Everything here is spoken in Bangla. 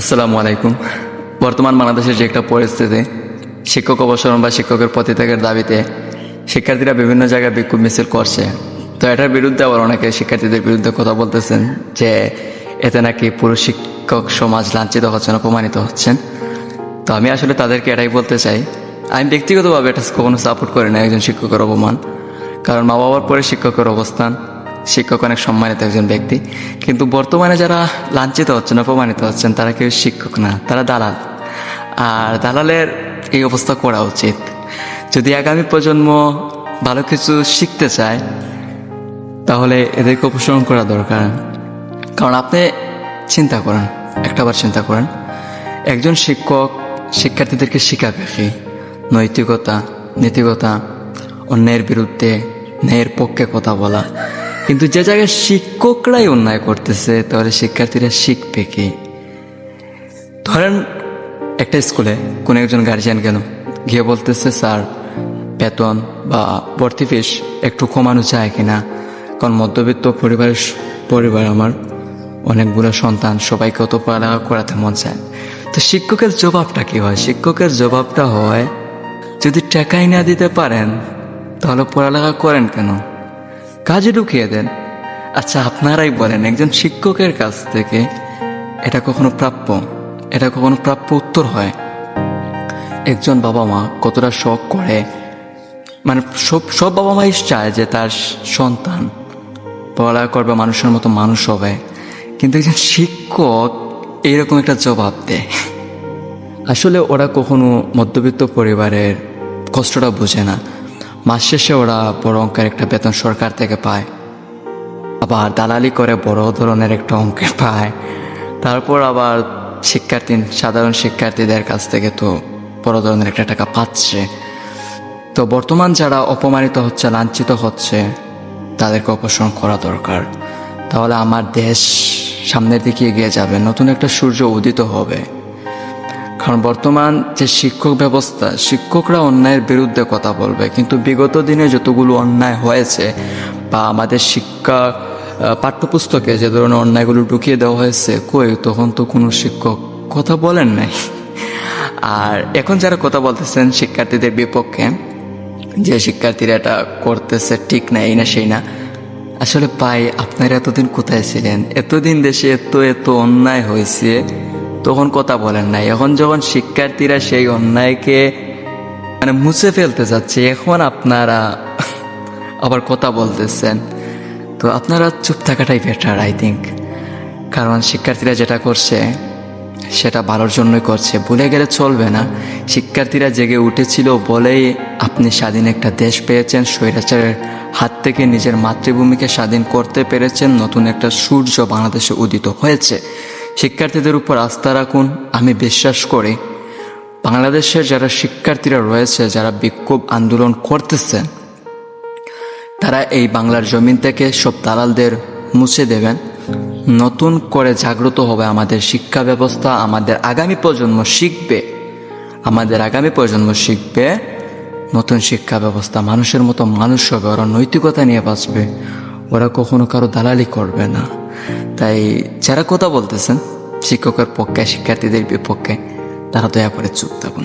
আসসালামু আলাইকুম। বর্তমান বাংলাদেশের যে একটা পরিস্থিতি, শিক্ষক অবসরণ বা শিক্ষকের পদত্যাগের দাবিতে শিক্ষার্থীরা বিভিন্ন জায়গায় বিক্ষোভ মিছিল করছে। তো এটার বিরুদ্ধে আবার অনেকে শিক্ষার্থীদের বিরুদ্ধে কথা বলতেছেন যে এতে নাকি পুরো শিক্ষক সমাজ লাঞ্ছিত হচ্ছেন, অপমানিত হচ্ছেন। তো আমি আসলে তাদেরকে এটাই বলতে চাই, আমি ব্যক্তিগতভাবে এটা কখনো সাপোর্ট করি না একজন শিক্ষকের অপমান। কারণ মা বাবার পরে শিক্ষকের অবস্থান, শিক্ষক অনেক সম্মানিত একজন ব্যক্তি। কিন্তু বর্তমানে যারা লাঞ্ছিত হচ্ছেন, অপমানিত হচ্ছেন, তারা কেউ শিক্ষক না, তারা দালাল। আর দালালের এই অবস্থা করা উচিত। যদি আগামী প্রজন্ম ভালো কিছু শিখতে চায় তাহলে এদেরকে অপসারণ করা দরকার। কারণ আপনি চিন্তা করেন, একটাবার চিন্তা করেন, একজন শিক্ষক শিক্ষার্থীদেরকে শিখাবে কি? নৈতিকতা, নীতিকতা, অন্যায়ের বিরুদ্ধে, ন্যায়ের পক্ষে কথা বলা। কিন্তু যে জায়গায় শিক্ষকরাই অন্যায় করতেছে, তাহলে শিক্ষার্থীরা শিখবে কি? ধরেন একটা স্কুলে কোনো একজন গার্জিয়ান গিয়ে বলতেছে, স্যার বেতন বা ভর্তি ফিস একটু কমানো যায় কিনা, কারণ মধ্যবিত্ত পরিবার আমার, অনেকগুলো সন্তান, সবাইকে অত পড়ালেখা করাতে মন চায়। তো শিক্ষকের জবাবটা কি হয়? শিক্ষকের জবাবটা হয়, যদি টাকাই না দিতে পারেন তাহলে পড়ালেখা করেন কেন? কাজে ঢুকিয়ে দেন। আচ্ছা আপনারাই বলেন, একজন শিক্ষকের কাছ থেকে এটা কখনো প্রাপ্য? এটা কখনো প্রাপ্য উত্তর হয়? একজন বাবা মা কতটা শখ করে, মানে সব বাবা মাই চায় যে তার সন্তান পড়ালেখা করবে, মানুষের মতো মানুষ হবে। কিন্তু একজন শিক্ষক এইরকম একটা জবাব দেয়। আসলে ওরা কখনো মধ্যবিত্ত পরিবারের কষ্টটা বোঝে না। মাস শেষে ওরা বড় অঙ্কের একটা বেতন সরকার থেকে পায়, আবার দালালি করে বড় ধরনের একটা অঙ্কে পায়। তারপর আবার সাধারণ শিক্ষার্থীদের কাছ থেকে তো বড় ধরনের একটা টাকা পাচ্ছে। তো বর্তমান যারা অপমানিত হচ্ছে, লাঞ্ছিত হচ্ছে, তাদেরকে অপসারণ করা দরকার। তাহলে আমার দেশ সামনের দিকে এগিয়ে যাবে, নতুন একটা সূর্য উদিত হবে। কারণ বর্তমান যে শিক্ষক ব্যবস্থা, শিক্ষকরা অন্যায়ের বিরুদ্ধে কথা বলবে, কিন্তু বিগত দিনে যতগুলো অন্যায় হয়েছে বা আমাদের শিক্ষা পাঠ্যপুস্তকে যে ধরনের অন্যায়গুলো ঢুকিয়ে দেওয়া হয়েছে, তখন তো কোনো শিক্ষক কথা বলেন নাই। আর এখন যারা কথা বলতেছেন শিক্ষার্থীদের বিপক্ষে, যে শিক্ষার্থীরা এটা করতেছে ঠিক না, এই না সেই না, আসলে ভাই আপনারা এতদিন কোথায় ছিলেন? এতদিন দেশে এত অন্যায় হয়েছে, তখন কথা বলেন নাই। এখন যখন শিক্ষার্থীরা সেই অন্যায়কে মুছে ফেলতে যাচ্ছে, এখন আপনারা আবার কথা বলতেছেন। তো আপনারা চুপ থাকাটাই বেটার, আই থিঙ্ক। কারণ শিক্ষার্থীরা যেটা করছে সেটা ভালোর জন্যই করছে, ভুলে গেলে চলবে না। শিক্ষার্থীরা জেগে উঠেছিল বলেই আপনি স্বাধীন একটা দেশ পেয়েছেন, স্বৈরাচারের হাত থেকে নিজের মাতৃভূমিকে স্বাধীন করতে পেরেছেন, নতুন একটা সূর্য বাংলাদেশে উদিত হয়েছে। শিক্ষার্থীদের উপর আস্থা রাখুন। আমি বিশ্বাস করি বাংলাদেশের যারা শিক্ষার্থীরা রয়েছে, যারা বিক্ষোভ আন্দোলন করতেছেন, তারা এই বাংলার জমিন থেকে সব দালালদের মুছে দেবেন। নতুন করে জাগ্রত হবে আমাদের শিক্ষা ব্যবস্থা। আমাদের আগামী প্রজন্ম শিখবে নতুন শিক্ষা ব্যবস্থা। মানুষের মতো মানুষ হবে, ওরা নৈতিকতা নিয়ে বাঁচবে, ওরা কখনো কারো দালালি করবে না। তাই যারা কথা বলতেছেন শিক্ষকের পক্ষে, শিক্ষার্থীদের বিপক্ষে, তারা দয়া করে চুপ থাকুন।